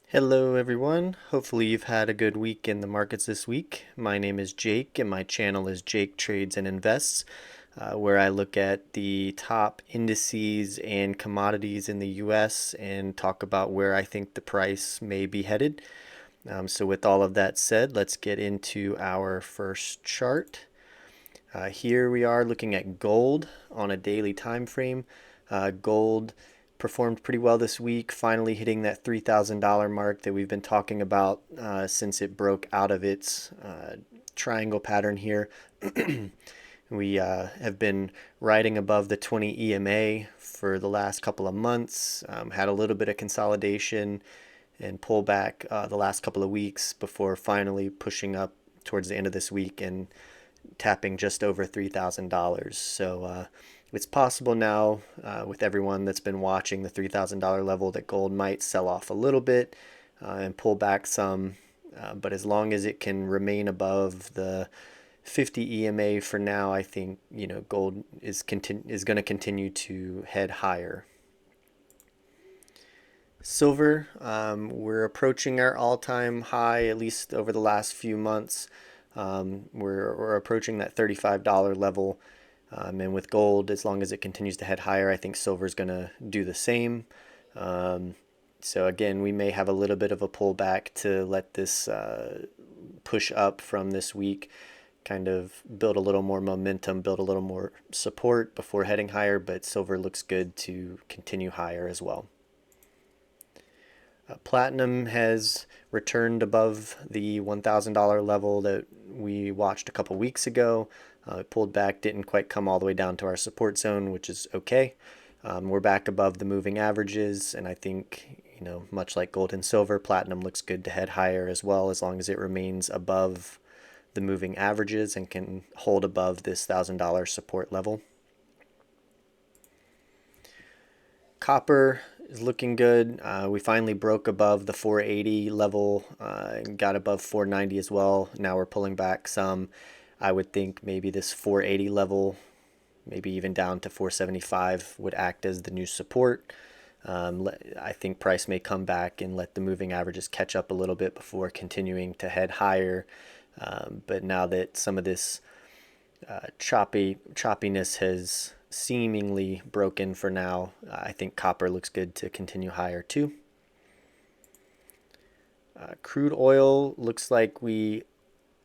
Hello everyone. Hopefully you've had a good week in the markets this week. My name is Jake and my channel is Jake Trades and Invests, where I look at the top indices and commodities in the US and talk about where I think the price may be headed. So with all of that said, let's get into our first chart. Here we are looking at gold on a daily time frame. Gold performed pretty well this week, finally hitting that $3,000 mark that we've been talking about since it broke out of its triangle pattern here. We have been riding above the 20 EMA for the last couple of months, had a little bit of consolidation and pullback the last couple of weeks before finally pushing up towards the end of this week and tapping just over $3,000. So it's possible now, with everyone that's been watching the $3,000 level, that gold might sell off a little bit and pull back some. But as long as it can remain above the 50 EMA for now, I think gold is going to continue to head higher. Silver, we're approaching our all-time high, at least over the last few months. We're approaching that $35 level. And with gold, as long as it continues to head higher, I think silver is going to do the same. So again, we may have a little bit of a pullback to let this push up from this week, kind of build a little more momentum, build a little more support before heading higher, but silver looks good to continue higher as well. Platinum has returned above the $1,000 level that we watched a couple weeks ago. It pulled back, didn't quite come all the way down to our support zone, which is okay. We're back above the moving averages, and I think, much like gold and silver, platinum looks good to head higher as well, as long as it remains above the moving averages and can hold above this $1,000 support level. Copper is looking good. We finally broke above the 480 level and got above 490 as well. Now we're pulling back some. I would think maybe this 480 level, maybe even down to 475, would act as the new support. I think price may come back and let the moving averages catch up a little bit before continuing to head higher. But now that some of this choppiness has seemingly broken for now, I think copper looks good to continue higher too. Crude oil looks like we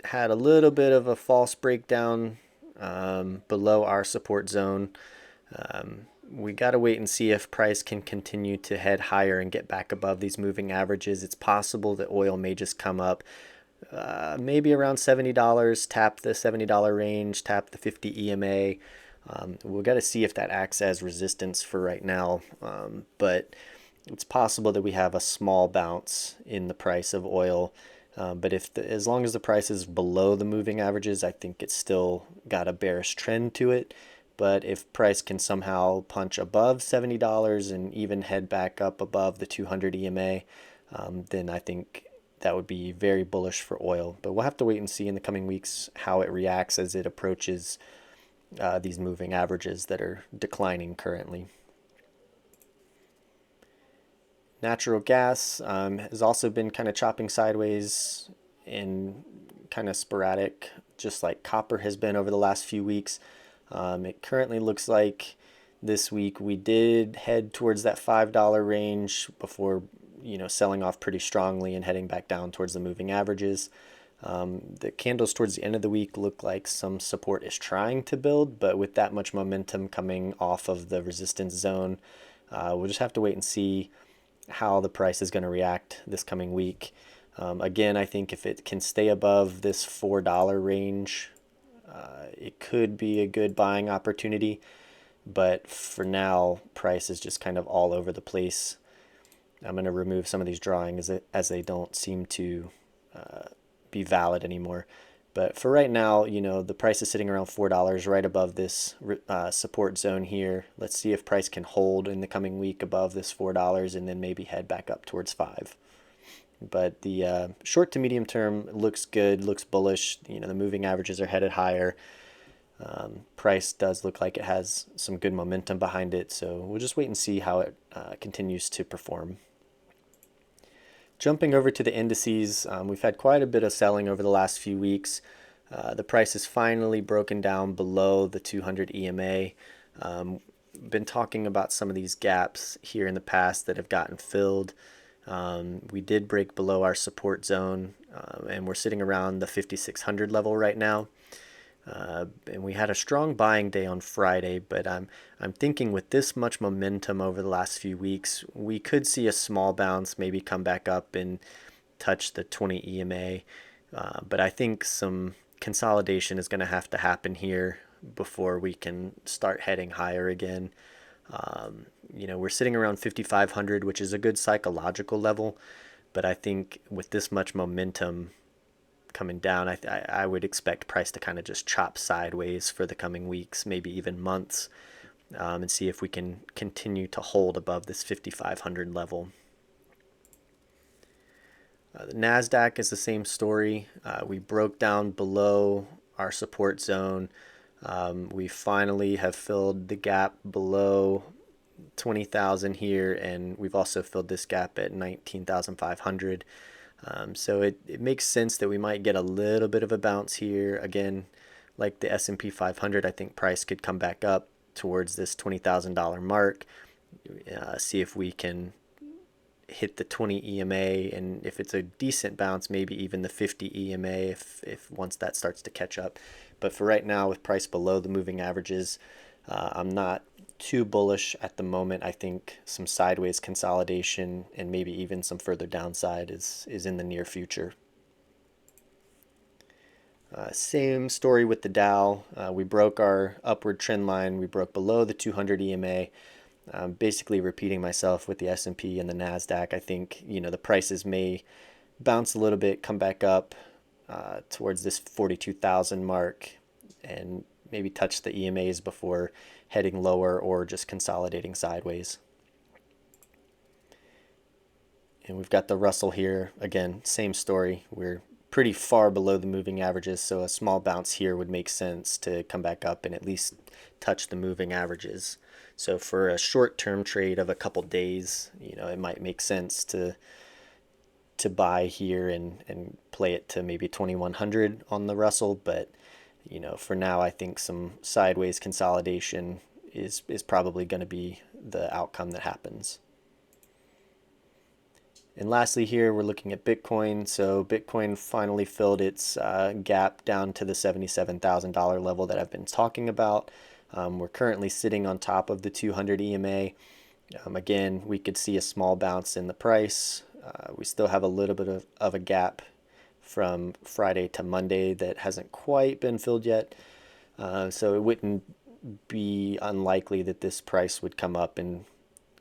had a little bit of a false breakdown below our support zone. We got to wait and see if price can continue to head higher and get back above these moving averages. It's possible that oil may just come up maybe around $70, tap the $70 range, tap the 50 EMA. We've got to see if that acts as resistance for right now, but it's possible that we have a small bounce in the price of oil. But as long as the price is below the moving averages, I think it's still got a bearish trend to it. But if price can somehow punch above $70 and even head back up above the 200 EMA, then I think that would be very bullish for oil. But we'll have to wait and see in the coming weeks how it reacts as it approaches these moving averages that are declining currently. Natural gas has also been kind of chopping sideways and kind of sporadic, just like copper has been over the last few weeks. It currently looks like this week we did head towards that $5 range before selling off pretty strongly and heading back down towards the moving averages. The candles towards the end of the week look like some support is trying to build, but with that much momentum coming off of the resistance zone, we'll just have to wait and see how the price is going to react this coming week. Again, I think if it can stay above this $4 range, it could be a good buying opportunity. But for now, price is just kind of all over the place. I'm going to remove some of these drawings as they don't seem to be valid anymore. But for right now, the price is sitting around $4, right above this support zone here. Let's see if price can hold in the coming week above this $4 and then maybe head back up towards 5. But the short to medium term looks good, looks bullish. The moving averages are headed higher. Price does look like it has some good momentum behind it, so we'll just wait and see how it continues to perform. Jumping over to the indices, we've had quite a bit of selling over the last few weeks. The price is finally broken down below the 200 EMA. Been talking about some of these gaps here in the past that have gotten filled. We did break below our support zone, and we're sitting around the 5,600 level right now. And we had a strong buying day on Friday, but I'm thinking with this much momentum over the last few weeks, we could see a small bounce, maybe come back up and touch the 20 EMA. But I think some consolidation is going to have to happen here before we can start heading higher again. We're sitting around 5,500, which is a good psychological level, but I think with this much momentum coming down, I would expect price to kind of just chop sideways for the coming weeks, maybe even months, and see if we can continue to hold above this 5,500 level. The Nasdaq is the same story. We broke down below our support zone. We finally have filled the gap below 20,000 here, and we've also filled this gap at 19,500. So it makes sense that we might get a little bit of a bounce here. Again, like the S&P 500, I think price could come back up towards this $20,000 mark. See if we can hit the 20 EMA, and if it's a decent bounce, maybe even the 50 EMA if once that starts to catch up. But for right now, with price below the moving averages, I'm not too bullish at the moment. I think some sideways consolidation and maybe even some further downside is in the near future. Same story with the Dow. We broke our upward trend line. We broke below the 200 EMA. Basically repeating myself with the S&P and the Nasdaq. I think the prices may bounce a little bit, come back up towards this 42,000 mark, and maybe touch the EMAs before heading lower or just consolidating sideways. And we've got the Russell here. Again, same story. We're pretty far below the moving averages, so a small bounce here would make sense to come back up and at least touch the moving averages. So for a short-term trade of a couple days, it might make sense to buy here and play it to maybe 2100 on the Russell. But for now, I think some sideways consolidation is probably going to be the outcome that happens. And lastly here, we're looking at Bitcoin. So Bitcoin finally filled its gap down to the $77,000 level that I've been talking about. We're currently sitting on top of the 200 EMA. Again, we could see a small bounce in the price. We still have a little bit of a gap from Friday to Monday that hasn't quite been filled yet. So it wouldn't be unlikely that this price would come up and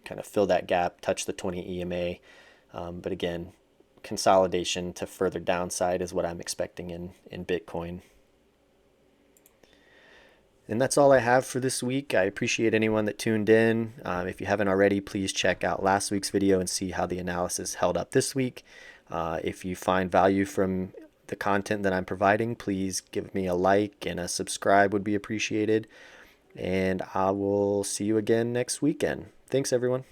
kind of fill that gap, touch the 20 EMA. But again, consolidation to further downside is what I'm expecting in Bitcoin. And that's all I have for this week. I appreciate anyone that tuned in. If you haven't already, please check out last week's video and see how the analysis held up this week. If you find value from the content that I'm providing, please give me a like, and a subscribe would be appreciated. And I will see you again next weekend. Thanks, everyone.